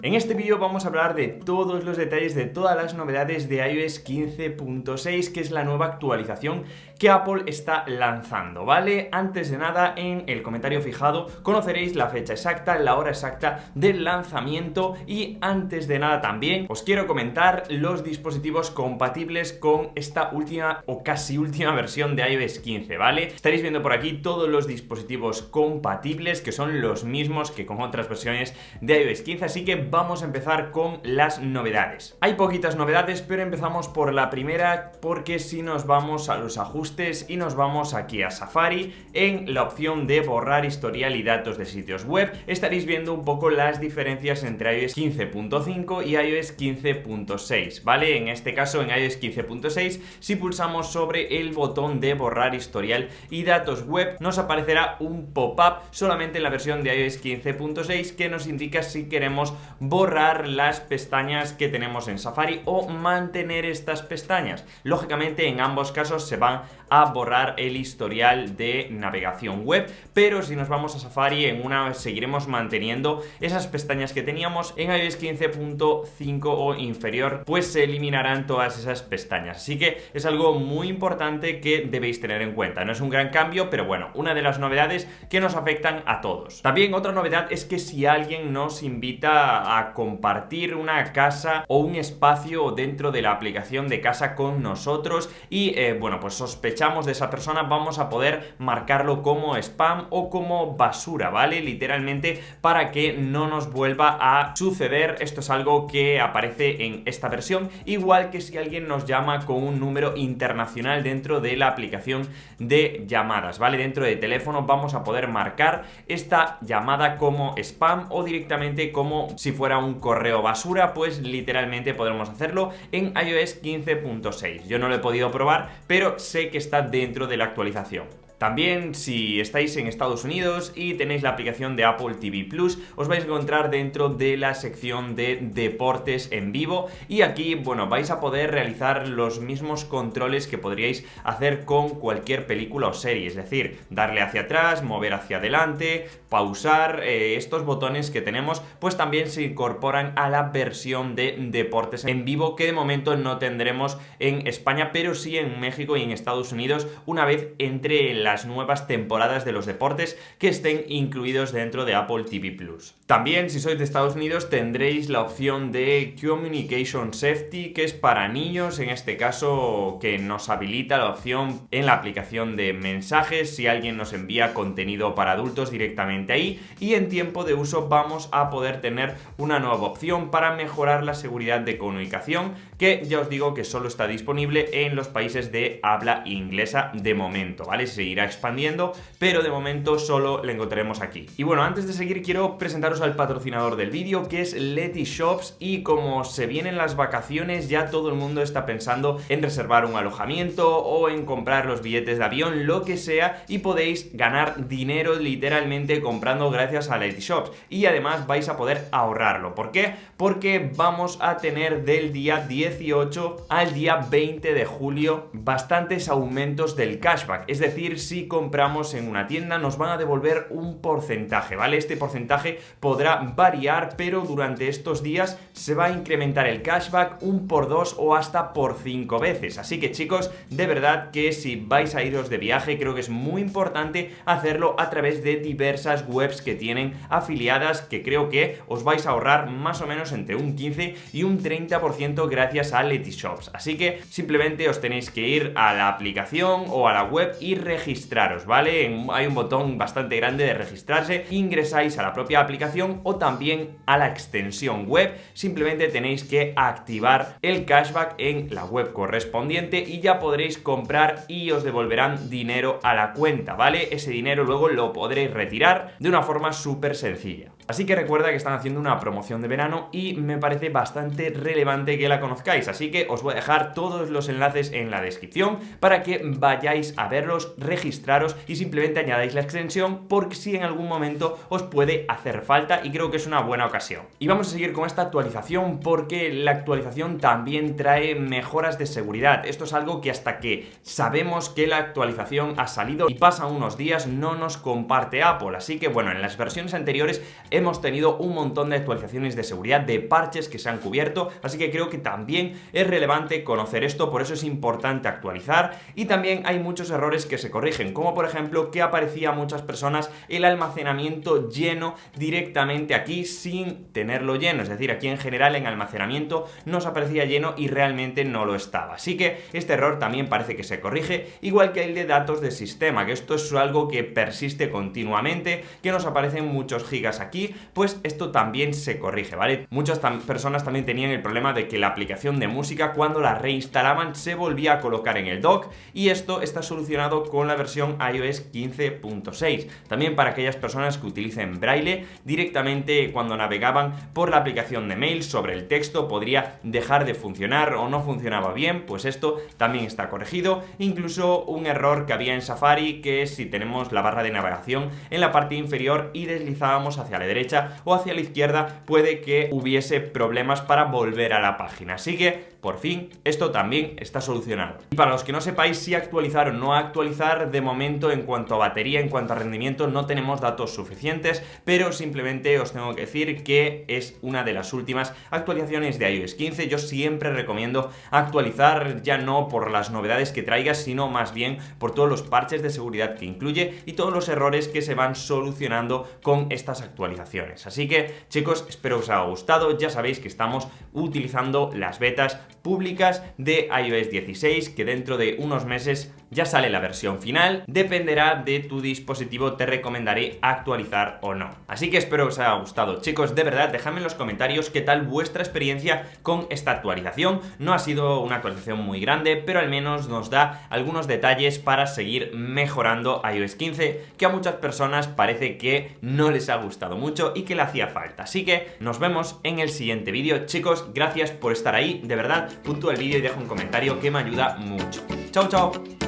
En este vídeo vamos a hablar de todos los detalles de todas las novedades de iOS 15.6, que es la nueva actualización que Apple está lanzando, ¿vale? Antes de nada, en el comentario fijado conoceréis la fecha exacta, la hora exacta del lanzamiento, y antes de nada también os quiero comentar los dispositivos compatibles con esta última o casi última versión de iOS 15, ¿vale? Estaréis viendo por aquí todos los dispositivos compatibles, que son los mismos que con otras versiones de iOS 15, así que vamos a empezar con las novedades. Hay poquitas novedades, pero empezamos por la primera, porque si nos vamos a los ajustes y nos vamos aquí a Safari, en la opción de borrar historial y datos de sitios web, estaréis viendo un poco las diferencias entre iOS 15.5 y iOS 15.6, ¿vale? En este caso, en iOS 15.6, si pulsamos sobre el botón de borrar historial y datos web, nos aparecerá un pop-up solamente en la versión de iOS 15.6 que nos indica si queremos borrar las pestañas que tenemos en Safari o mantener estas pestañas. Lógicamente, en ambos casos se van a borrar el historial de navegación web, pero si nos vamos a Safari, en una seguiremos manteniendo esas pestañas que teníamos. En iOS 15.5 o inferior, pues se eliminarán todas esas pestañas, así que es algo muy importante que debéis tener en cuenta. No es un gran cambio, pero bueno, una de las novedades que nos afectan a todos. También otra novedad es que si alguien nos invita a compartir una casa o un espacio dentro de la aplicación de casa con nosotros y bueno, pues sospechamos de esa persona, vamos a poder marcarlo como spam o como basura, ¿vale? Literalmente, para que no nos vuelva a suceder. Esto es algo que aparece en esta versión, igual que si alguien nos llama con un número internacional dentro de la aplicación de llamadas, ¿vale? Dentro de teléfono vamos a poder marcar esta llamada como spam o directamente como si fuera un correo basura, pues literalmente podremos hacerlo en iOS 15.6. Yo no lo he podido probar, pero sé que está dentro de la actualización. También, si estáis en Estados Unidos y tenéis la aplicación de Apple TV Plus, os vais a encontrar dentro de la sección de deportes en vivo, y aquí, bueno, vais a poder realizar los mismos controles que podríais hacer con cualquier película o serie, es decir, darle hacia atrás, mover hacia adelante, pausar. Estos botones que tenemos pues también se incorporan a la versión de deportes en vivo, que de momento no tendremos en España, pero sí en México y en Estados Unidos, una vez entre las nuevas temporadas de los deportes que estén incluidos dentro de Apple TV Plus. También, si sois de Estados Unidos, tendréis la opción de Communication Safety, que es para niños, en este caso, que nos habilita la opción en la aplicación de mensajes si alguien nos envía contenido para adultos directamente ahí, y en tiempo de uso vamos a poder tener una nueva opción para mejorar la seguridad de comunicación, que ya os digo que solo está disponible en los países de habla inglesa de momento, ¿vale? Se irá expandiendo, pero de momento solo la encontraremos aquí. Y bueno, antes de seguir quiero presentaros al patrocinador del vídeo, que es Letyshops, y como se vienen las vacaciones, ya todo el mundo está pensando en reservar un alojamiento o en comprar los billetes de avión, lo que sea, y podéis ganar dinero literalmente comprando gracias a Letyshops, y además vais a poder ahorrarlo. ¿Por qué? Porque vamos a tener del día 18 al día 20 de julio bastantes aumentos del cashback, es decir, si compramos en una tienda nos van a devolver un porcentaje, ¿vale? Este porcentaje podrá variar, pero durante estos días se va a incrementar el cashback un por 2 o hasta por 5 veces. Así que, chicos, de verdad que si vais a iros de viaje, creo que es muy importante hacerlo a través de diversas webs que tienen afiliadas, que creo que os vais a ahorrar más o menos entre un 15 y un 30% gracias a Letyshops. Así que simplemente os tenéis que ir a la aplicación o a la web y registraros, ¿vale? Hay un botón bastante grande de registrarse, ingresáis a la propia aplicación o también a la extensión web, simplemente tenéis que activar el cashback en la web correspondiente y ya podréis comprar y os devolverán dinero a la cuenta, ¿vale? Ese dinero luego lo podréis retirar de una forma súper sencilla. Así que recuerda que están haciendo una promoción de verano y me parece bastante relevante que la conozcáis, así que os voy a dejar todos los enlaces en la descripción para que vayáis a verlos, registraros y simplemente añadáis la extensión por si en algún momento os puede hacer falta, y creo que es una buena ocasión. Y vamos a seguir con esta actualización porque la actualización también trae mejoras de seguridad. Esto es algo que hasta que sabemos que la actualización ha salido y pasan unos días no nos comparte Apple, así que bueno, en las versiones anteriores hemos tenido un montón de actualizaciones de seguridad, de parches que se han cubierto, así que creo que también es relevante conocer esto, por eso es importante actualizar. Y también hay muchos errores que se corrigen, como por ejemplo que aparecía a muchas personas el almacenamiento lleno directamente aquí sin tenerlo lleno, es decir, aquí en general en almacenamiento nos aparecía lleno y realmente no lo estaba. Así que este error también parece que se corrige, igual que el de datos de sistema, que esto es algo que persiste continuamente, que nos aparecen muchos gigas aquí, pues esto también se corrige, ¿vale? Muchas personas también tenían el problema de que la aplicación de música, cuando la reinstalaban, se volvía a colocar en el dock, y esto está solucionado con la versión iOS 15.6. También para aquellas personas que utilicen Braille, directamente cuando navegaban por la aplicación de mail sobre el texto podría dejar de funcionar o no funcionaba bien, pues esto también está corregido. Incluso un error que había en Safari, que si tenemos la barra de navegación en la parte inferior y deslizábamos hacia la derecha o hacia la izquierda, puede que hubiese problemas para volver a la página. Así que por fin esto también está solucionado. Y para los que no sepáis si actualizar o no actualizar, de momento en cuanto a batería, en cuanto a rendimiento, no tenemos datos suficientes, pero simplemente os tengo que decir que es una de las últimas actualizaciones de iOS 15. Yo siempre recomiendo actualizar, ya no por las novedades que traiga, sino más bien por todos los parches de seguridad que incluye y todos los errores que se van solucionando con estas actualizaciones. Así que, chicos, espero que os haya gustado. Ya sabéis que estamos utilizando las betas públicas de iOS 16, que dentro de unos meses ya sale la versión final. Dependerá de tu dispositivo, te recomendaré actualizar o no. Así que espero que os haya gustado, chicos. De verdad, dejadme en los comentarios qué tal vuestra experiencia con esta actualización. No ha sido una actualización muy grande, pero al menos nos da algunos detalles para seguir mejorando iOS 15, que a muchas personas parece que no les ha gustado mucho y que le hacía falta. Así que nos vemos en el siguiente vídeo, chicos. Gracias por estar ahí, de verdad. Puntúa el vídeo y deja un comentario que me ayuda mucho. Chao, chao.